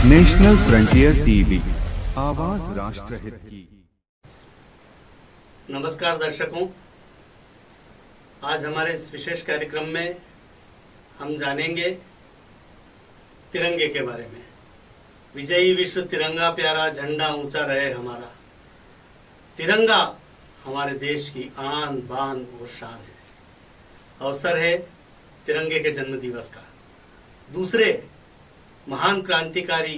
National frontier TV, आवाज राष्ट्रहित की। नमस्कार दर्शकों, आज हमारे इस विशेष कार्यक्रम में हम जानेंगे तिरंगे के बारे में। विजयी विश्व तिरंगा प्यारा, झंडा ऊंचा रहे हमारा। तिरंगा हमारे देश की आन बान और शान है। अवसर है तिरंगे के जन्म दिवस का। दूसरे महान क्रांतिकारी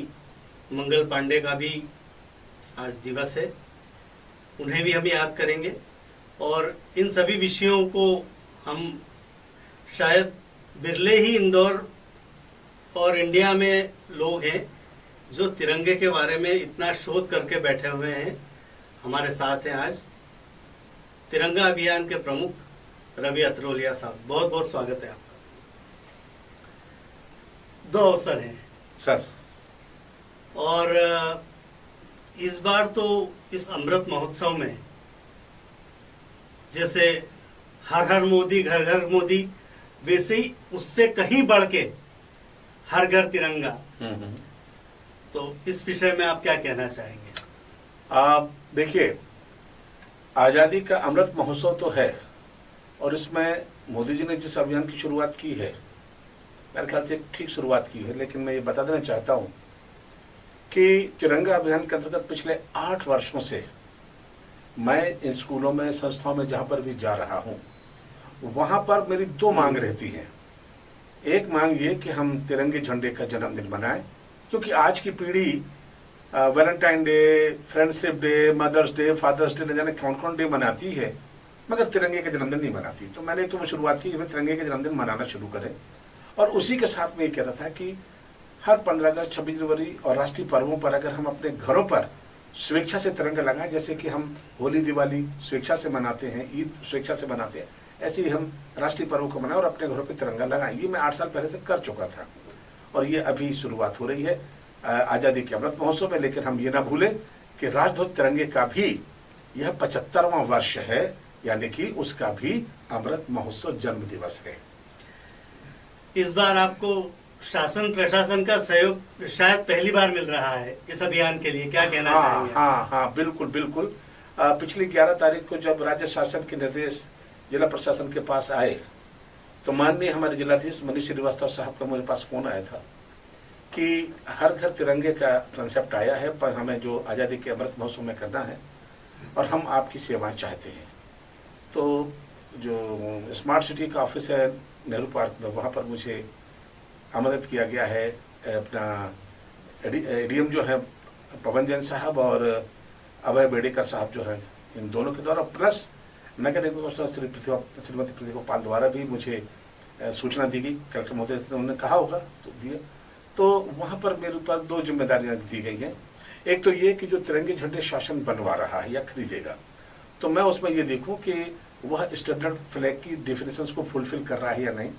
मंगल पांडे का भी आज दिवस है, उन्हें भी हम याद करेंगे। और इन सभी विषयों को हम शायद बिरले ही इंदौर और इंडिया में लोग हैं जो तिरंगे के बारे में इतना शोध करके बैठे हुए हैं। हमारे साथ हैं आज तिरंगा अभियान के प्रमुख रवि अतरोलिया साहब। बहुत बहुत स्वागत है आपका। दो अवसर हैं सर, और इस बार तो इस अमृत महोत्सव में जैसे हर हर मोदी घर घर मोदी, वैसे ही उससे कहीं बढ़ के हर घर तिरंगा। तो इस विषय में आप क्या कहना चाहेंगे? आप देखिए, आजादी का अमृत महोत्सव तो है और इसमें मोदी जी ने जिस अभियान की शुरुआत की है, मेरे ख्याल से ठीक शुरुआत की है। लेकिन मैं ये बता देना चाहता हूं कि तिरंगा अभियान के अंतर्गत पिछले 8 वर्षों से मैं इन स्कूलों में, संस्थाओं में जहां पर भी जा रहा हूं, वहां पर मेरी 2 मांग रहती हैं। एक मांग ये कि हम तिरंगे झंडे का जन्मदिन मनाएं, क्योंकि आज की पीढ़ी Valentine day, friendship day, mother's day, father's day, न जाने कौन कौन डे मनाती है, मगर तिरंगे का जन्मदिन नहीं मनाती। तो मैंने तो शुरुआत की, तिरंगे के जन्मदिन मनाना शुरू करें। और उसी के साथ में ये कहता था कि हर 15 अगस्त, 26 जनवरी और राष्ट्रीय पर्वों पर अगर हम अपने घरों पर स्वेच्छा से तिरंगा लगाएं, जैसे कि हम होली दिवाली स्वेच्छा से मनाते हैं, ईद स्वेच्छा से मनाते हैं, ऐसे ही हम राष्ट्रीय पर्वों को मनाएं और अपने घरों पर तिरंगा लगाएं। ये मैं 8 साल पहले से कर चुका था और ये अभी शुरुआत हो रही है आजादी के अमृत महोत्सव में। लेकिन हम ये ना भूलें कि राष्ट्रध्वज तिरंगे का भी यह 75वां वर्ष है, यानी कि उसका भी अमृत महोत्सव जन्म दिवस है। इस बार आपको शासन प्रशासन का सहयोग शायद पहली बार मिल रहा है इस अभियान के लिए, क्या कहना चाहेंगे? हाँ, बिल्कुल बिल्कुल। पिछली 11 तारीख को जब राज्य शासन के निर्देश जिला प्रशासन के पास आए, तो माननीय हमारे जिलाधीश मनीष श्रीवास्तव साहब का मेरे पास फोन आया था कि हर घर तिरंगे का कंसेप्ट आया है, पर हमें जो आजादी के अमृत महोत्सव में करना है और हम आपकी सेवाएं चाहते हैं। तो जो स्मार्ट सिटी का ऑफिस है नेहरू पार्क में, वहाँ पर मुझे आमंत्रित किया गया है। अपना एडीएम जो है पवन जैन साहब और अभय बेड़ेकर साहब जो है, इन दोनों के द्वारा, प्लस नगर निगम श्रीमती प्रतिभा पाल द्वारा भी मुझे सूचना दी गई। कलेक्टर महोदय ने उन्होंने कहा होगा तो दिया। तो वहाँ पर मेरे ऊपर 2 जिम्मेदारियां दी गई हैं। एक तो ये कि जो तिरंगे झंडे शासन बनवा रहा है या खरीदेगा, तो मैं उसमें ये देखूं कि वह स्टैंडर्ड फ्लैग की डेफिनेशंस को फुलफिल कर रहा है या नहीं,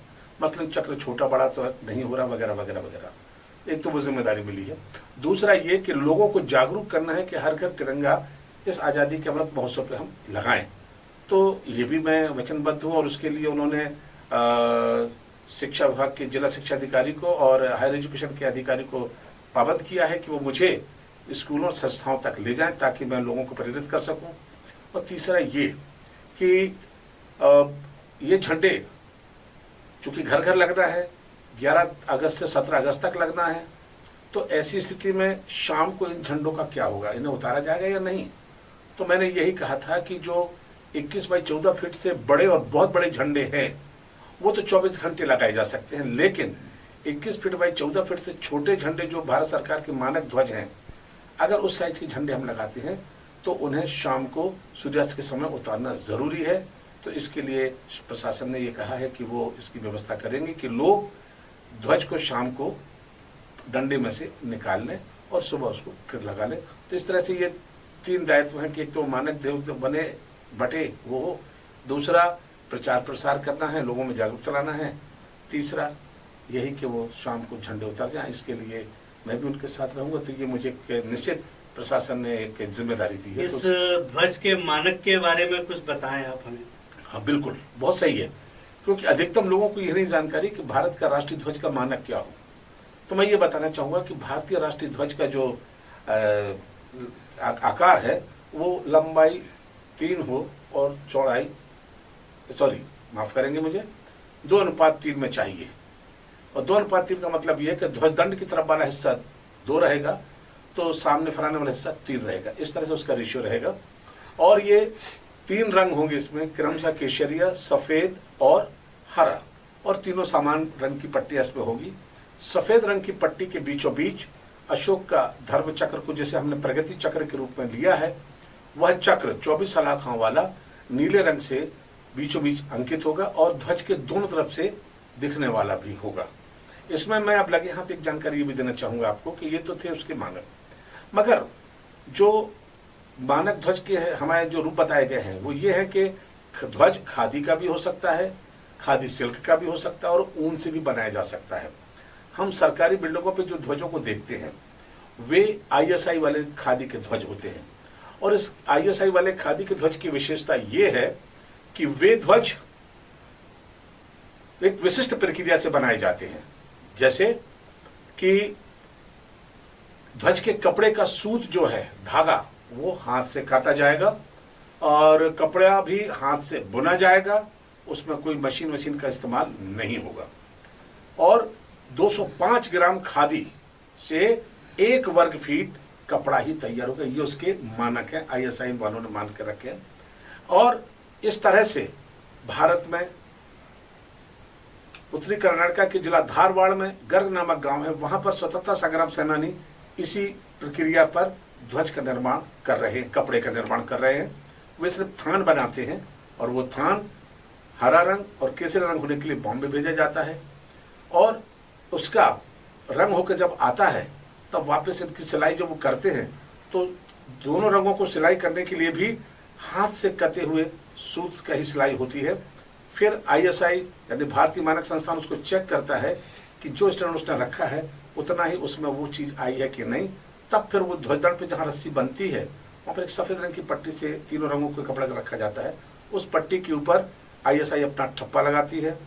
मसलन चक्र छोटा बड़ा तो नहीं हो रहा, वगैरह वगैरह वगैरह। एक तो वो जिम्मेदारी मिली है। दूसरा ये कि लोगों को जागरूक करना है कि हर घर तिरंगा इस आजादी के अमृत महोत्सव पे हम लगाएं। तो ये भी मैं वचनबद्ध हूँ और उसके लिए उन्होंने शिक्षा विभाग के जिला शिक्षा अधिकारी को और हायर एजुकेशन के अधिकारी को पाबंद किया है कि वो मुझे स्कूलों और संस्थाओं तक ले जाएं, ताकि मैं लोगों को प्रेरित कर सकूं। और तीसरा ये कि ये झंडे चूंकि घर घर लगना है, 11 अगस्त से 17 अगस्त तक लगना है, तो ऐसी स्थिति में शाम को इन झंडों का क्या होगा, इन्हें उतारा जाएगा या नहीं? तो मैंने यही कहा था कि जो 21 बाई 14 फीट से बड़े और बहुत बड़े झंडे हैं वो तो 24 घंटे लगाए जा सकते हैं, लेकिन 21 फीट बाई 14 फीट से छोटे झंडे जो भारत सरकार के मानक ध्वज हैं, अगर उस साइज के झंडे हम लगाते हैं तो उन्हें शाम को सूर्यास्त के समय उतारना जरूरी है। तो इसके लिए प्रशासन ने ये कहा है कि वो इसकी व्यवस्था करेंगे कि लोग ध्वज को शाम को डंडे में से निकाल लें और सुबह उसको फिर लगा लें। तो इस तरह से ये 3 दायित्व हैं कि एक तो मानक देव बने बटे वो हो, दूसरा प्रचार प्रसार करना है, लोगों में जागरूकता लाना है, तीसरा यही कि वो शाम को झंडे उतर जाएं। इसके लिए मैं भी उनके साथ रहूंगा। तो ये मुझे निश्चित प्रशासन ने एक जिम्मेदारी दी है। इस ध्वज के मानक के बारे में कुछ बताएं आप हमें। हाँ बिल्कुल, बहुत सही है, क्योंकि अधिकतम लोगों को यह नहीं जानकारी कि भारत का राष्ट्रीय ध्वज का मानक क्या हो। तो मैं ये बताना चाहूंगा कि भारतीय राष्ट्रीय ध्वज का जो आकार है वो लंबाई 3 हो और चौड़ाई, सॉरी माफ करेंगे मुझे, 2:3 में चाहिए। और 2:3 का मतलब यह है कि ध्वजदंड की तरफ वाला हिस्सा 2 रहेगा तो सामने फहराने वाला हिस्सा 3 रहेगा, इस तरह से उसका रेशियो रहेगा। और ये 3 रंग होंगे इसमें, क्रमशः केशरिया, सफेद और हरा, और तीनों समान रंग की पट्टियां इसमें होगी। सफेद रंग की पट्टी के बीचों बीच अशोक का धर्म चक्र को, जिसे हमने प्रगति चक्र के रूप में लिया है, वह चक्र 24 सलाखों वाला नीले रंग से बीचों बीच अंकित होगा और ध्वज के दोनों तरफ से दिखने वाला भी होगा। इसमें मैं अब लगे हाथ एक जानकारी ये भी देना चाहूंगा आपको कि ये तो थे उसके मानक, मगर जो मानक ध्वज के हमारे जो रूप बताए गए हैं वो ये है कि ध्वज खादी का भी हो सकता है, खादी सिल्क का भी हो सकता है और ऊन से भी बनाया जा सकता है। हम सरकारी बिल्डिंगों पे जो ध्वजों को देखते हैं वे ISI वाले खादी के ध्वज होते हैं, और इस ISI वाले खादी के ध्वज की विशेषता ये है कि वे ध्वज एक विशिष्ट प्रक्रिया से बनाए जाते हैं, जैसे कि ध्वज के कपड़े का सूत जो है, धागा, वो हाथ से काता जाएगा और कपड़ा भी हाथ से बुना जाएगा, उसमें कोई मशीन का इस्तेमाल नहीं होगा। और 205 ग्राम खादी से 1 वर्ग फीट कपड़ा ही तैयार होगा, ये उसके मानक है, ISI वालों ने मान के रखे हैं। और इस तरह से भारत में उत्तरी कर्नाटक के जिला धारवाड़ में गर्ग नामक गांव है, वहां पर स्वतंत्रता संग्राम सेनानी इसी प्रक्रिया पर ध्वज का निर्माण कर रहे हैं, कपड़े का निर्माण कर रहे हैं। वे सिर्फ थान बनाते हैं और वो थान हरा रंग और केसरी रंग होने के लिए बॉम्बे भेजा जाता है, और उसका रंग होकर जब आता है तब वापस इनकी सिलाई जब वो करते हैं तो दोनों रंगों को सिलाई करने के लिए भी हाथ से कते हुए सूत का ही सिलाई होती है। फिर ISI यानी भारतीय मानक संस्थान उसको चेक करता है कि जो स्टैंडर्ड उसने रखा है उतना ही उसमें वो चीज आई है कि नहीं। तब फिर वो ध्वजदंड पे जहाँ रस्सी बनती है वहां पर एक सफेद रंग की पट्टी से तीनों रंगों के कपड़ा रखा जाता है, उस पट्टी के ऊपर ISI अपना ठप्पा लगाती है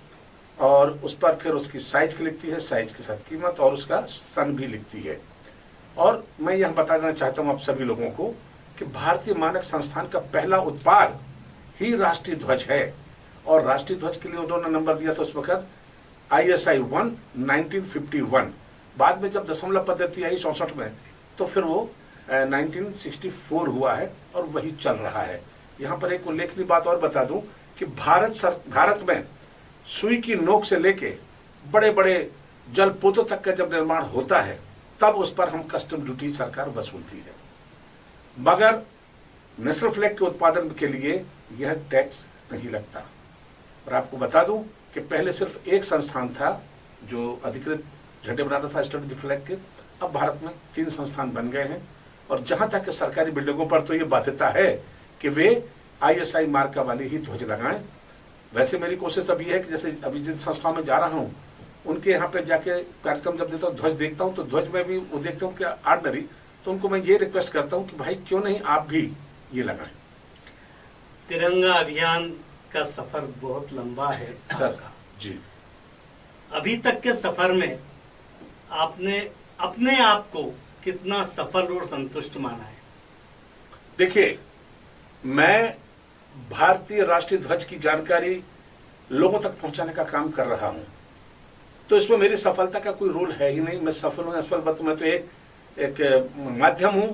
और उस पर फिर उसकी साइज लिखती है, साइज के साथ कीमत और उसका सन भी लिखती है। और मैं यह बता देना चाहता हूं आप सभी लोगों को कि भारतीय मानक संस्थान का पहला उत्पाद ही राष्ट्रीय ध्वज है, और राष्ट्रीय ध्वज के लिए उन्होंने नंबर दिया था उस वक्त ISI 1 1951। बाद में जब दशमलव पद्धति आई 64 में तो फिर वो 1964 हुआ है और वही चल रहा है। यहाँ पर एक उल्लेखनीय बात और बता दूं कि भारत में सुई की नोक से लेके बड़े बड़े जलपोतों तक का जब निर्माण होता है तब उस पर हम कस्टम ड्यूटी सरकार वसूलती है, मगर नेशनल फ्लैग के उत्पादन के लिए यह टैक्स नहीं लगता। और आपको बता दूं कि पहले सिर्फ एक संस्थान था जो अधिकृत झंडे बनाता था स्टेट फ्लैग के, अब भारत में 3 संस्थान बन गए हैं। और जहां तक सरकारी बिल्डिंगों पर तो ये बाध्यता है कि वे ISI मार्का वाले ही ध्वज लगाएं। वैसे मेरी कोशिश अभी है कि जैसे अभी जिन संस्थाओं में जा रहा हूं उनके यहाँ पे जाके कार्यक्रम जब देता हूँ, ध्वज देखता हूँ तो ध्वज में भी वो देखता हूँ कि ऑर्डिनरी, तो उनको मैं ये रिक्वेस्ट करता हूँ कि भाई क्यों नहीं आप भी ये लगाएं। तिरंगा अभियान का सफर बहुत लंबा है सर जी। अभी तक के सफर में आपने अपने आप को कितना सफल और संतुष्ट माना है? देखिए, मैं भारतीय राष्ट्रीय ध्वज की जानकारी लोगों तक पहुंचाने का काम कर रहा हूं, तो इसमें मेरी सफलता का कोई रोल है ही नहीं। मैं सफल हूं असफल, मैं तो एक माध्यम हूं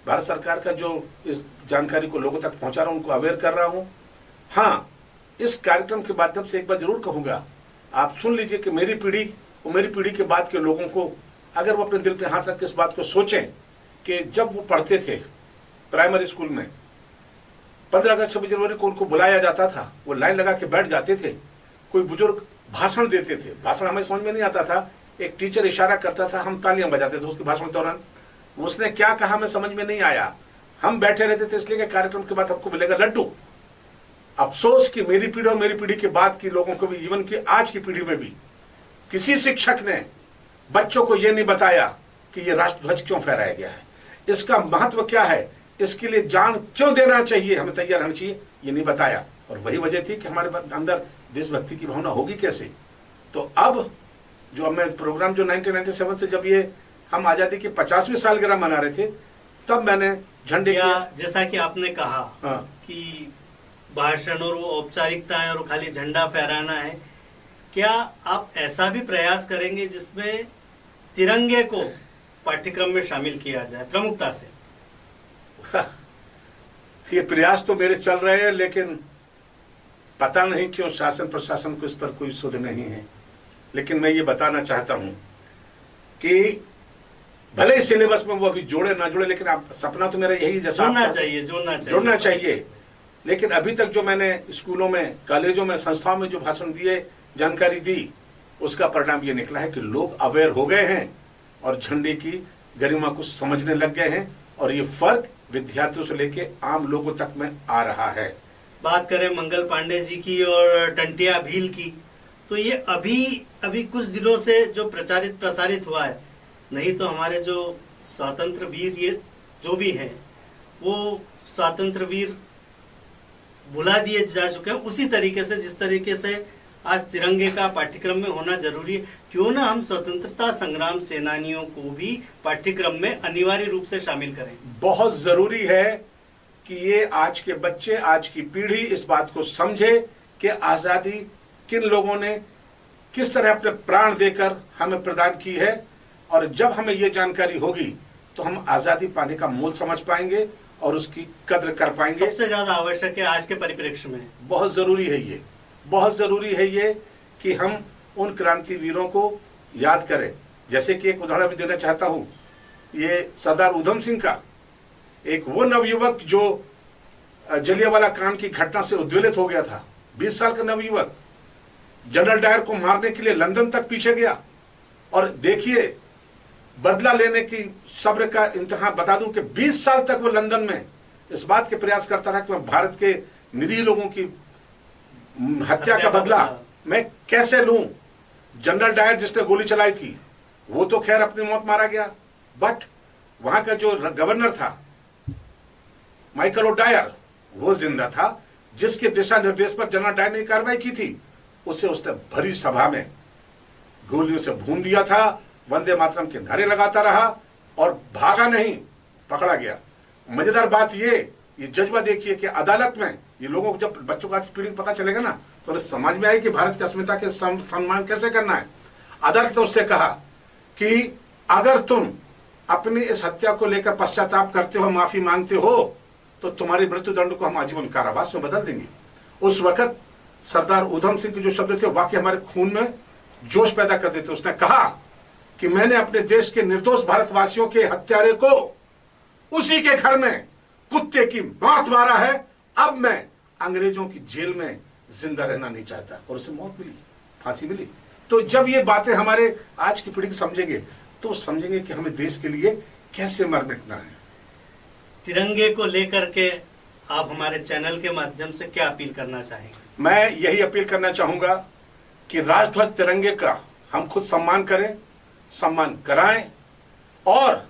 भारत सरकार का जो इस जानकारी को लोगों तक पहुंचा रहा हूं, उनको अवेयर कर रहा हूं। हाँ, इस कार्यक्रम के माध्यम से एक बार जरूर कहूंगा, आप सुन लीजिए कि मेरी पीढ़ी और मेरी पीढ़ी के बाद के लोगों को अगर वो अपने दिल पे हाथ रख के इस बात को सोचें कि जब वो पढ़ते थे प्राइमरी स्कूल में 15 अगस्त 26 जनवरी को उनको बुलाया जाता था, वो लाइन लगा के बैठ जाते थे, कोई बुजुर्ग भाषण देते थे, भाषण हमें समझ में नहीं आता था, एक टीचर इशारा करता था, हम तालियां बजाते थे उसके भाषण के दौरान, उसने क्या कहा हमें समझ में नहीं आया, हम बैठे रहते थे इसलिए कि कार्यक्रम के बाद हमको मिलेगा लड्डू। अफसोस कि मेरी पीढ़ी और मेरी पीढ़ी के बाद की लोगों को भी, इवन की आज की पीढ़ी में भी किसी शिक्षक ने बच्चों को यह नहीं बताया कि यह राष्ट्रध्वज क्यों फहराया गया है, इसका महत्व क्या है, इसके लिए जान क्यों देना चाहिए, हमें तैयार रहना चाहिए, ये नहीं बताया। और वही वजह थी कि हमारे अंदर देशभक्ति की भावना होगी कैसे। तो अब जो मैं प्रोग्राम जो 1997 से जब ये हम आजादी की 50वीं सालगिरह मना रहे थे, तब मैंने झंडे जैसा कि आपने कहा कि भाषण और वो औपचारिकताएं और खाली झंडा फहराना है, क्या आप ऐसा भी प्रयास करेंगे जिसमें तिरंगे को पाठ्यक्रम में शामिल किया जाए प्रमुखता से? ये प्रयास तो मेरे चल रहे हैं, लेकिन पता नहीं क्यों शासन प्रशासन को इस पर कोई सुध नहीं है। लेकिन मैं ये बताना चाहता हूं कि भले ही सिलेबस में वो अभी जोड़े ना जोड़े, लेकिन आप सपना तो मेरा यही, जैसा जोड़ना चाहिए। लेकिन अभी तक जो मैंने स्कूलों में, कॉलेजों में, संस्थाओं में जो भाषण दिए, जानकारी दी, उसका परिणाम ये निकला है कि लोग अवेयर हो गए हैं और झंडे की गरिमा को समझने लग गए हैं, और ये फर्क विद्यार्थियों से लेके आम लोगों तक में आ रहा है। बात करें मंगल पांडे जी की और टंटिया भील की, तो ये अभी कुछ दिनों से जो प्रसारित हुआ है, नहीं तो हमारे जो स्वातंत्र वीर ये जो भी हैं, वो स्वातंत्र वीर भुला दिए जा चुके हैं उसी तरीके से जिस तरीके से आज तिरंगे का पाठ्यक्रम में होना जरूरी है। क्यों ना हम स्वतंत्रता संग्राम सेनानियों को भी पाठ्यक्रम में अनिवार्य रूप से शामिल करें। बहुत जरूरी है कि ये आज के बच्चे, आज की पीढ़ी इस बात को समझे कि आजादी किन लोगों ने किस तरह अपने प्राण देकर हमें प्रदान की है, और जब हमें ये जानकारी होगी तो हम आजादी पाने का मूल समझ पाएंगे और उसकी कद्र कर पाएंगे। सबसे ज्यादा आवश्यक है आज के परिप्रेक्ष्य में। बहुत जरूरी है ये, बहुत जरूरी है ये कि हम उन क्रांति वीरों को याद करें। जैसे कि एक उदाहरण भी देना चाहता हूं, ये सरदार उधम सिंह का, एक वो नवयुवक जो जलियांवाला कांड की घटना से उद्वेलित हो गया था, 20 साल का नवयुवक, जनरल डायर को मारने के लिए लंदन तक पीछे गया। और देखिए, बदला लेने की सब्र का इंतहा, बता दूं कि 20 साल तक वो लंदन में इस बात के प्रयास करता रहा कि मैं भारत के निरीह लोगों की हत्या का बदला मैं कैसे लूं। जनरल डायर जिसने गोली चलाई थी, वो तो खैर अपनी मौत मारा गया, बट वहां का जो गवर्नर था माइकल ओडायर, वो जिंदा था, जिसके दिशा निर्देश पर जनरल डायर ने कार्रवाई की थी। उसे उसने भरी सभा में गोलियों से भून दिया था, वंदे मातरम के नारे लगाता रहा और भागा नहीं, पकड़ा गया। मजेदार बात ये जज्बा देखिए कि अदालत में ये लोगों को, जब बच्चों को आज की पीढ़ी को पता चलेगा ना, तो उन्हें समझ में आई कि भारत की अस्मिता के सम्मान कैसे करना है। अदालत ने उससे कहा कि अगर तुम अपनी इस हत्या को लेकर पश्चाताप करते हो, माफी मांगते हो, तो तुम्हारी मृत्यु दंड को हम आजीवन कारावास में बदल देंगे। उस वक्त सरदार उधम सिंह के जो शब्द थे, वाकई हमारे खून में जोश पैदा कर देते। उसने कहा कि मैंने अपने देश के निर्दोष भारतवासियों के हत्यारे को उसी के घर में कुत्ते की मौत मारा है, अब मैं अंग्रेजों की जेल में जिंदा रहना नहीं चाहता। और उसे मौत मिली, फांसी मिली। तो जब ये बातें हमारे आज की पीढ़ी समझेंगे, तो समझेंगे कि हमें देश के लिए कैसे मर मिटना है। तिरंगे को लेकर के आप हमारे चैनल के माध्यम से क्या अपील करना चाहेंगे? मैं यही अपील करना चाहूंगा कि राष्ट्रध्वज तिरंगे का हम खुद सम्मान करें, सम्मान कराएं, और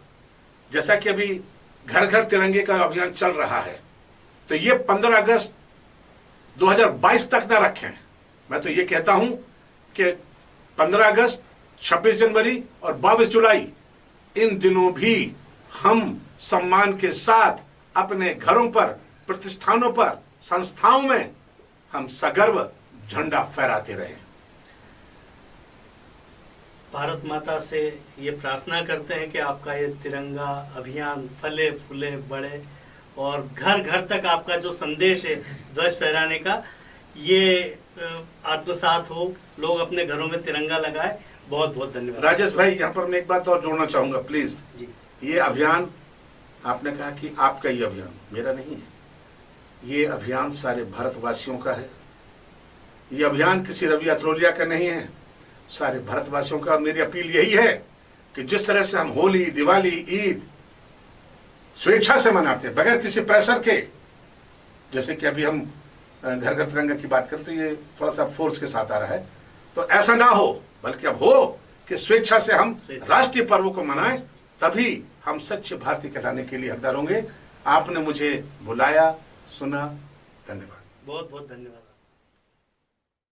जैसा कि अभी घर घर तिरंगे का अभियान चल रहा है, तो ये 15 अगस्त 2022 तक ना रखें। मैं तो ये कहता हूं कि 15 अगस्त, 26 जनवरी और 22 जुलाई, इन दिनों भी हम सम्मान के साथ अपने घरों पर, प्रतिष्ठानों पर, संस्थाओं में हम सगर्व झंडा फहराते रहें। भारत माता से ये प्रार्थना करते हैं कि आपका ये तिरंगा अभियान फले फूले बढ़े और घर घर तक आपका जो संदेश है ध्वज फहराने का, ये आत्मसात हो, लोग अपने घरों में तिरंगा लगाए। बहुत बहुत धन्यवाद। राजेश भाई, यहाँ पर मैं एक बात और जोड़ना चाहूंगा प्लीज जी। ये अभियान, आपने कहा कि आपका ये अभियान, मेरा नहीं है। ये अभियान सारे भारतवासियों का है। ये अभियान किसी रवि अत्रोलिया का नहीं है, सारे भारतवासियों का। मेरी अपील यही है कि जिस तरह से हम होली, दिवाली, ईद स्वेच्छा से मनाते हैं, बगैर किसी प्रेशर के, जैसे कि अभी हम घर घर तिरंगा की बात करें तो ये थोड़ा सा फोर्स के साथ आ रहा है, तो ऐसा ना हो, बल्कि अब हो कि स्वेच्छा से हम राष्ट्रीय पर्व को मनाएं, तभी हम सच्चे भारतीय कहलाने के लिए हकदार होंगे। आपने मुझे बुलाया, सुना, धन्यवाद। बहुत बहुत धन्यवाद।